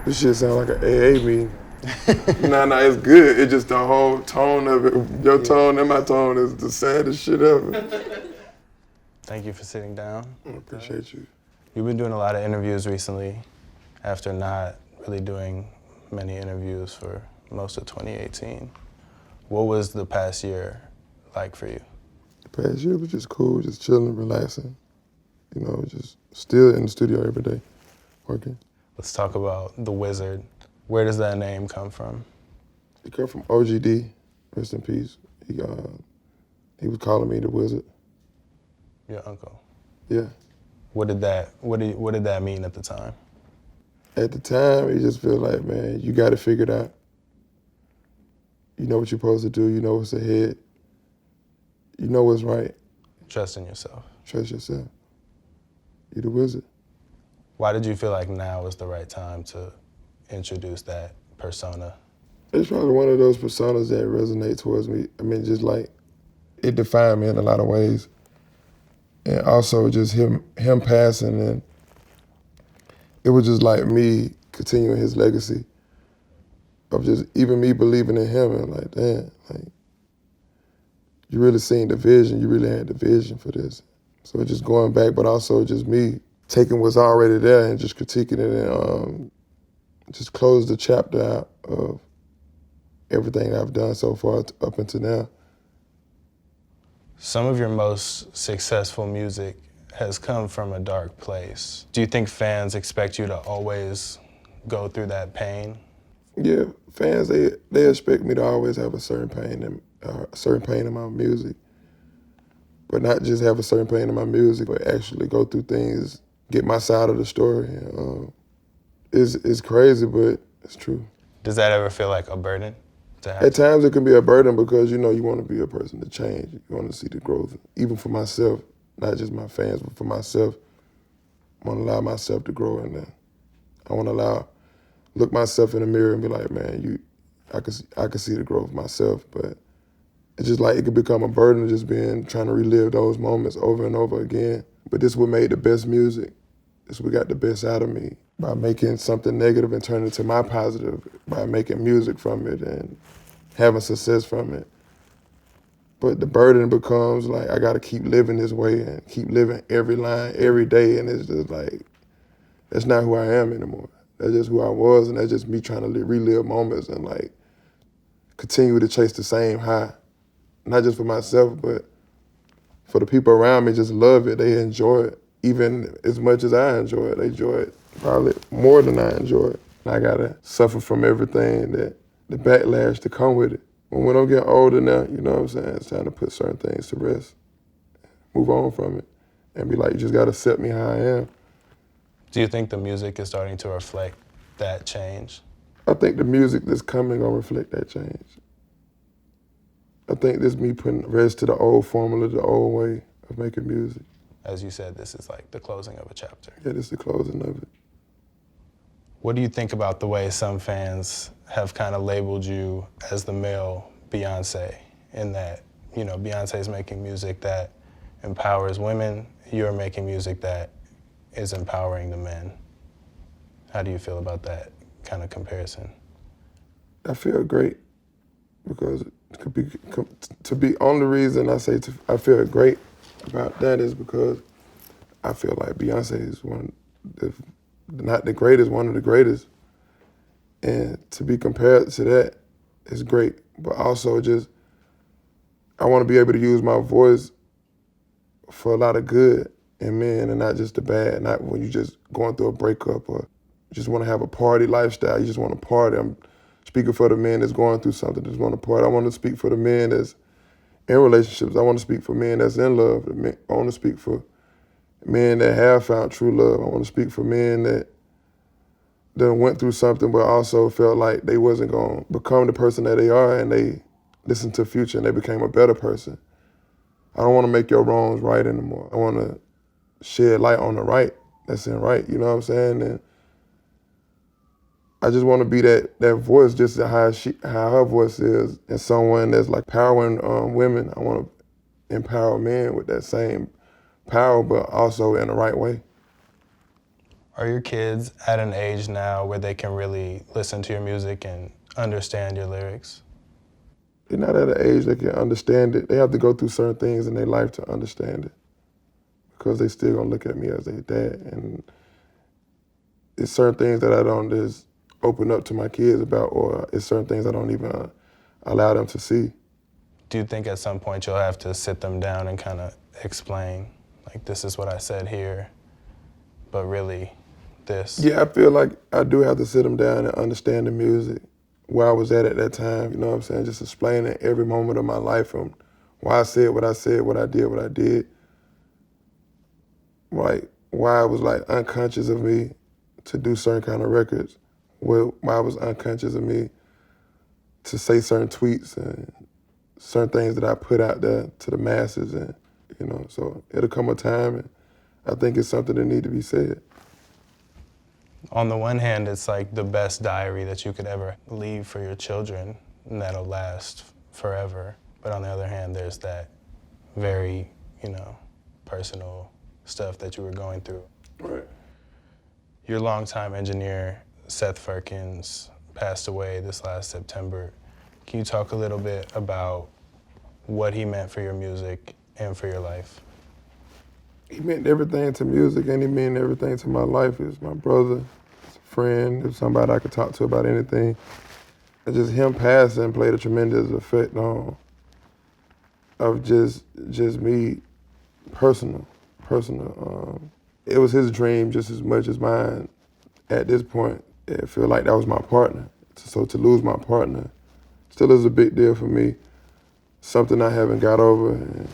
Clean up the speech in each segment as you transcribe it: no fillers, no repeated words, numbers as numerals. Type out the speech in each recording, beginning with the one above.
This shit sound like an AA meeting. Nah, it's good. It's just the whole tone of it. Your tone and my tone is the saddest shit ever. Thank you for sitting down. I appreciate you. You've been doing a lot of interviews recently after not really doing many interviews for most of 2018. What was the past year like for you? The past year was just cool, just chilling, relaxing. You know, just still in the studio every day, working. Let's talk about the Wizrd. Where does that name come from? It come from OGD, rest in peace. He was calling me the Wizrd. Your uncle? Yeah. What did that mean at the time? At the time, it just felt like, man, you got to figure it out. You know what you're supposed to do. You know what's ahead. You know what's right. Trust in yourself. Trust yourself. You're the Wizrd. Why did you feel like now is the right time to introduce that persona? It's probably one of those personas that resonate towards me. I mean, just like, it defined me in a lot of ways. And also just him passing, and it was just like me continuing his legacy of just even me believing in him and like, damn, like, you really seen the vision, you really had the vision for this. So just going back, but also just me taking what's already there and just critiquing it and just close the chapter out of everything I've done so far up until now. Some of your most successful music has come from a dark place. Do you think fans expect you to always go through that pain? Yeah, fans, they expect me to always have a certain pain in my music. But not just have a certain pain in my music, but actually go through things, get my side of the story. It's crazy, but it's true. Does that ever feel like a burden to have? At times it can be a burden because, you know, you want to be a person to change. You want to see the growth, even for myself, not just my fans, but for myself. I want to allow myself to grow in that. I want to look myself in the mirror and be like, man, I can see the growth myself, but it's just like it could become a burden just trying to relive those moments over and over again. But this is what made the best music. This is what got the best out of me. By making something negative and turning it to my positive, by making music from it and having success from it. But the burden becomes like, I gotta keep living this way and keep living every line, every day, and it's just like, that's not who I am anymore. That's just who I was, and that's just me trying to relive moments and like continue to chase the same high. Not just for myself, but for the people around me, just love it. They enjoy it, even as much as I enjoy it. They enjoy it probably more than I enjoy it. I gotta suffer from everything, the backlash to come with it. When I'm getting older now, you know what I'm saying, it's time to put certain things to rest, move on from it, and be like, you just gotta accept me how I am. Do you think the music is starting to reflect that change? I think the music that's coming gonna reflect that change. I think this is me putting rest to the old formula, the old way of making music. As you said, this is like the closing of a chapter. Yeah, this is the closing of it. What do you think about the way some fans have kind of labeled you as the male Beyonce, in that, you know, Beyonce's making music that empowers women, you're making music that is empowering the men? How do you feel about that kind of comparison? I feel great because only reason I say I feel great about that is because I feel like Beyonce is not the greatest, one of the greatest. And to be compared to that is great. But also just, I want to be able to use my voice for a lot of good in men and not just the bad, not when you just going through a breakup or just want to have a party lifestyle, you just want to party. I'm speaking for the men that's going through something, just want to party. I want to speak for the men that's in relationships. I want to speak for men that's in love. I want to speak for men that have found true love. I want to speak for men that went through something but also felt like they wasn't going to become the person that they are, and they listened to Future and they became a better person. I don't want to make your wrongs right anymore. I want to shed light on the right that's in right, you know what I'm saying? And I just want to be that voice, just how her voice is, and someone that's like empowering women. I want to empower men with that same power, but also in the right way. Are your kids at an age now where they can really listen to your music and understand your lyrics? They're not at an age they can understand it. They have to go through certain things in their life to understand it, because they still gonna look at me as their dad. And it's certain things that I don't just open up to my kids about, or it's certain things I don't even allow them to see. Do you think at some point you'll have to sit them down and kind of explain, like, this is what I said here, but really this? Yeah, I feel like I do have to sit them down and understand the music, where I was at that time, you know what I'm saying? Just explaining every moment of my life, from why I said, what I did, like why it was like unconscious of me to do certain kind of records, why it was unconscious of me to say certain tweets and certain things that I put out there to the masses. And, you know, so it'll come a time, and I think it's something that need to be said. On the one hand, it's like the best diary that you could ever leave for your children, and that'll last forever. But on the other hand, there's that very, personal stuff that you were going through. Right. Your longtime engineer, Seth Firkins, passed away this last September. Can you talk a little bit about what he meant for your music and for your life? He meant everything to music, and he meant everything to my life. He was my brother, he's a friend, he was somebody I could talk to about anything. And just him passing played a tremendous effect on of just me, personal. It was his dream just as much as mine. At this point, it feel like that was my partner. So to lose my partner still is a big deal for me. Something I haven't got over, and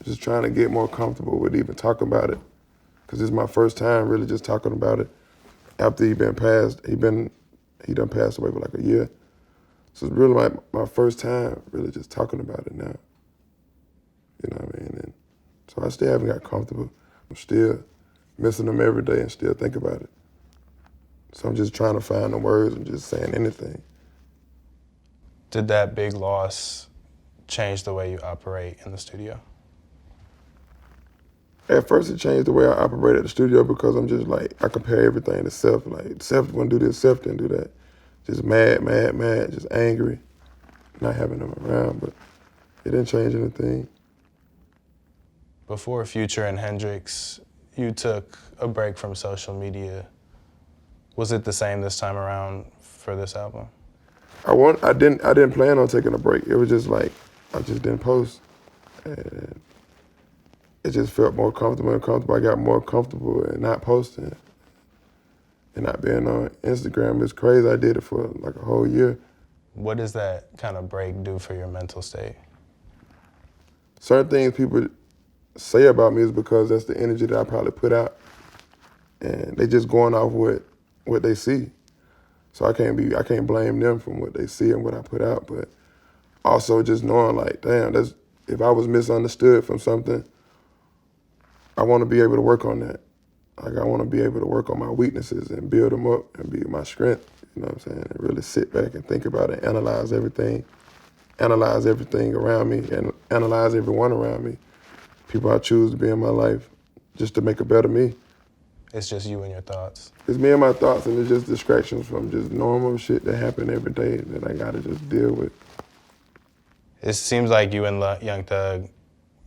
just trying to get more comfortable with even talking about it. Because this is my first time really just talking about it after he done passed away for like a year. So it's really my first time really just talking about it now. You know what I mean? And so I still haven't got comfortable. I'm still missing him every day and still think about it. So I'm just trying to find the words and just saying anything. Did that big loss change the way you operate in the studio? At first it changed the way I operate at the studio, because I'm just like, I compare everything to Seth. Like, Seth wouldn't do this, Seth didn't do that. Just mad, just angry, not having them around, but it didn't change anything. Before Future and Hendrix, you took a break from social media. Was it the same this time around for this album? I didn't plan on taking a break. It was just like, I just didn't post. And it just felt more comfortable and comfortable. I got more comfortable in not posting and not being on Instagram. It's crazy. I did it for like a whole year. What does that kind of break do for your mental state? Certain things people say about me is because that's the energy that I probably put out, and they just going off what they see. So I can't blame them from what they see and what I put out, but also just knowing like, damn, if I was misunderstood from something, I want to be able to work on that. Like, I want to be able to work on my weaknesses and build them up and be my strength, you know what I'm saying? And really sit back and think about it, analyze everything around me, and analyze everyone around me. People I choose to be in my life just to make a better me. It's just you and your thoughts. It's me and my thoughts, and it's just distractions from just normal shit that happen every day that I gotta just deal with. It seems like you and Young Thug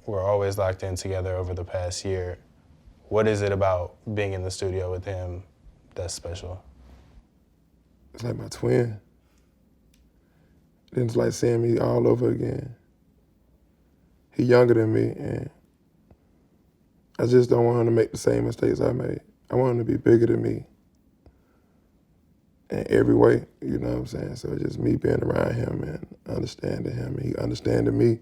were always locked in together over the past year. What is it about being in the studio with him that's special? It's like my twin. It's like seeing me all over again. He younger than me, and I just don't want him to make the same mistakes I made. I want him to be bigger than me in every way, you know what I'm saying? So it's just me being around him and understanding him, and he understanding me.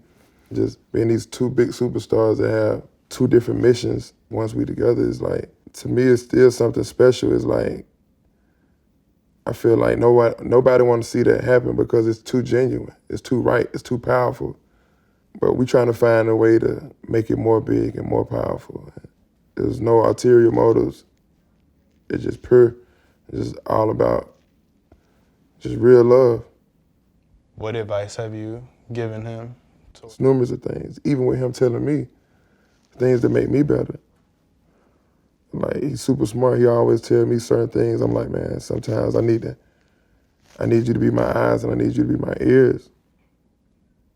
Just being these two big superstars that have two different missions once we together is like, to me, it's still something special. It's like, I feel like nobody want to see that happen because it's too genuine, it's too right, it's too powerful. But we trying to find a way to make it more big and more powerful. There's no ulterior motives. It's just pure. It's just all about just real love. What advice have you given him? It's numerous of things, even with him telling me things that make me better. Like, he's super smart. He always tell me certain things. I'm like, man, sometimes I need you to be my eyes and I need you to be my ears.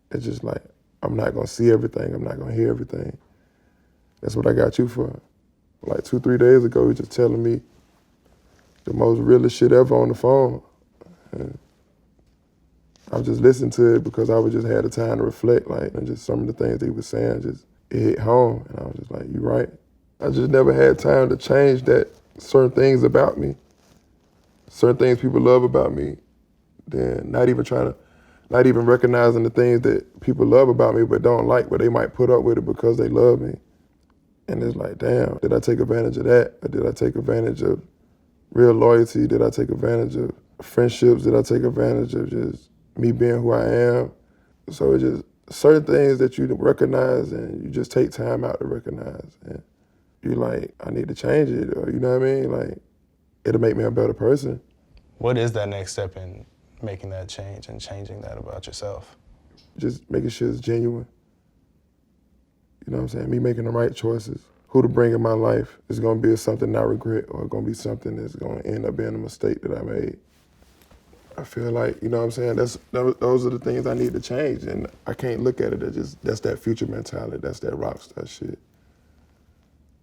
It's just like, I'm not gonna see everything. I'm not gonna hear everything. That's what I got you for. Like 2-3 days ago, he was just telling me the most realest shit ever on the phone. And I was just listening to it because I was just had the time to reflect, like, and just some of the things that he was saying, just it hit home. And I was just like, you right. I just never had time to change that, certain things about me, certain things people love about me, then not even recognizing the things that people love about me but don't like, but they might put up with it because they love me. And it's like, damn, did I take advantage of that? Or did I take advantage of real loyalty? Did I take advantage of friendships? Did I take advantage of just me being who I am? So it's just certain things that you recognize and you just take time out to recognize. And you're like, I need to change it, or you know what I mean? Like, it'll make me a better person. What is that next step in making that change and changing that about yourself? Just making sure it's genuine. You know what I'm saying? Me making the right choices. Who to bring in my life is gonna be something I regret, or gonna be something that's gonna end up being a mistake that I made. I feel like, you know what I'm saying, those are the things I need to change, and I can't look at it as just, that's that future mentality, that's that rock star shit.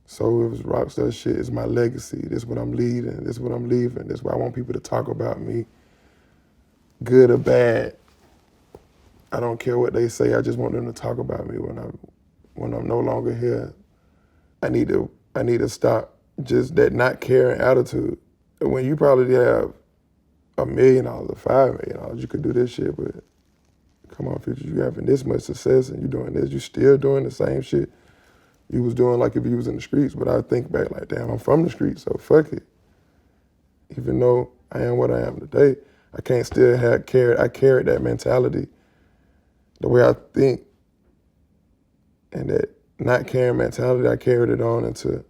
So if it's rock star shit, it's my legacy. This is what I'm leading, this is what I'm leaving, this is what I want people to talk about me, good or bad. I don't care what they say, I just want them to talk about me when I'm no longer here. I need to stop just that not caring attitude. When you probably have $1 million or $5 million, you could do this shit, but come on, Future, you having this much success and you doing this, you still doing the same shit you was doing like if you was in the streets. But I think back like, damn, I'm from the streets, so fuck it. Even though I am what I am today, I can't still I carried that mentality, the way I think, and that not caring mentality, I carried it on into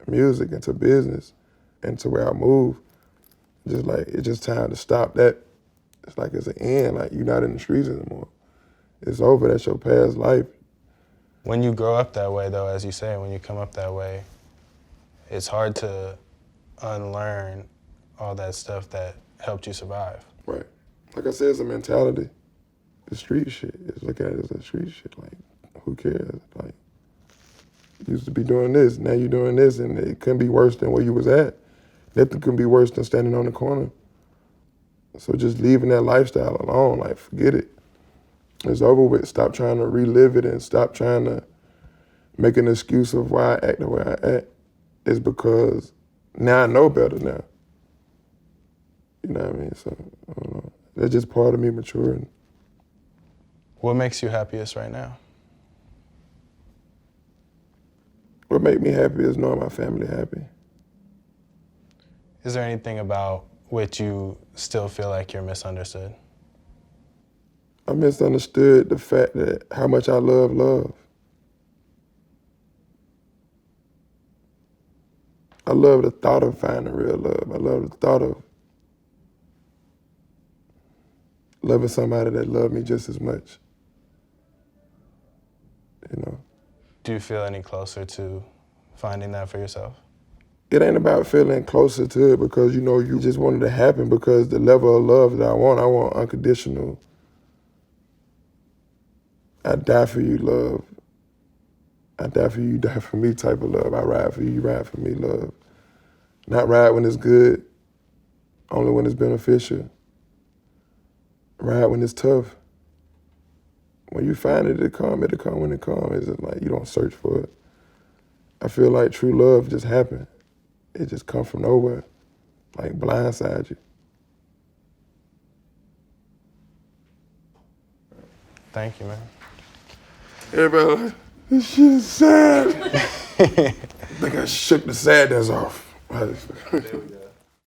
music, into business, into where I move. Just like, it's just time to stop that. It's like it's an end, like you're not in the streets anymore. It's over, that's your past life. When you grow up that way though, as you say, when you come up that way, it's hard to unlearn all that stuff that helped you survive. Right. Like I said, it's a mentality. It's street shit. It's looking at it as a street shit. Like, who cares? Like, you used to be doing this, now you're doing this, and it couldn't be worse than where you was at. Nothing could be worse than standing on the corner. So just leaving that lifestyle alone, like, forget it. It's over with. Stop trying to relive it and stop trying to make an excuse of why I act the way I act. It's because now I know better now. You know what I mean? So, I don't know. That's just part of me maturing. What makes you happiest right now? What makes me happy is knowing my family happy. Is there anything about which you still feel like you're misunderstood? I misunderstood the fact that how much I love love. I love the thought of finding real love. I love the thought of loving somebody that loved me just as much. You know. Do you feel any closer to finding that for yourself? It ain't about feeling closer to it because, you know, you just want it to happen, because the level of love that I want unconditional. I die for you love. I die for you, you die for me type of love. I ride for you, you ride for me love. Not ride when it's good, only when it's beneficial. Ride when it's tough. When you find it, it'll come when it comes. It's just like you don't search for it. I feel like true love just happened. It just come from nowhere, like blindside you. Thank you, man. Everybody like, this shit is sad. I think I shook the sadness off. There we go.